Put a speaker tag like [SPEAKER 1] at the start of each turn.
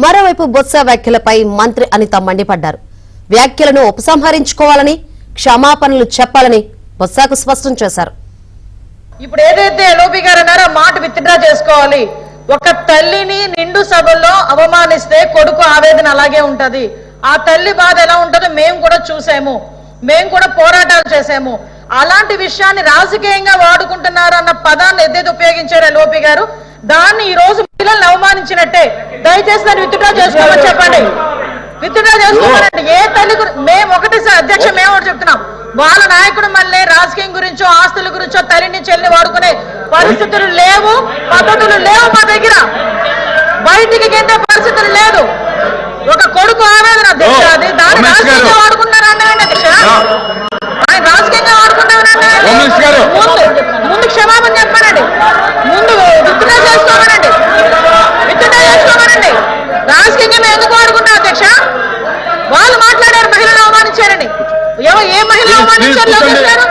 [SPEAKER 1] మరోవైపు బొత్స వ్యాఖ్యలపై మంత్రి అనిత మండిపడ్డారు. వ్యాఖ్యలను ఉపసంహరించుకోవాలని, క్షమాపణలు చెప్పాలని బొత్సకు స్పష్టం చేశారు.
[SPEAKER 2] ఇప్పుడు ఏదైతే ఎల్ఓపి గారు అన్నారో మాట విత్డ్రా చేసుకోవాలి. ఒక తల్లిని నిండు సభల్లో అవమానిస్తే కొడుకు ఆవేదన అలాగే ఉంటది. ఆ తల్లి బాధ ఎలా ఉంటుందో మేము కూడా చూసాము, మేము కూడా పోరాటాలు చేసాము. అలాంటి విషయాన్ని రాజకీయంగా వాడుకుంటున్నారు అన్న పదాన్ని ఏదైతే ఉపయోగించారు ఎల్ఓపి గారు, దాన్ని ఈ రోజు మహిళలను అవమానించినట్టే. దయచేసి దాన్ని విత్డ్రా చేసుకోమని చెప్పండి, విత్డ్రా చేసుకోమనండి. ఏ తల్లి మేము ఒకటి అధ్యక్ష మేము ఒకటి చెప్తున్నాం, వాళ్ళ నాయకుడు మళ్ళీ రాజకీయం గురించో ఆస్తుల గురించో తల్లిని చెల్లిని వాడుకునే పరిస్థితులు లేవు, పద్ధతులు లేవు మా దగ్గర. బయటికి గెంటే పరిస్థితులు లేదు. ఒక కొడుకు ఆవేదన అధ్యక్ష, అది దాన్ని రాజకీయంగా వాడుకున్నారా అన్నారండి అధ్యక్ష. ఆయన రాజకీయంగా వాడుకున్నారన్నా ముందు క్షమాపణ చెప్పానండి, ముందు విత్డ్రా చేసుకోమనండి, విత్డ్రా చేసుకోమనండి. రాజకీయంగా మేము ఎందుకు వాడుకుంటాం అధ్యక్ష? వాళ్ళు మాట్లాడారు మహిళలు అవమానించారని. ఏ మహిళలు అవమానించారు లోకేష్ గారు?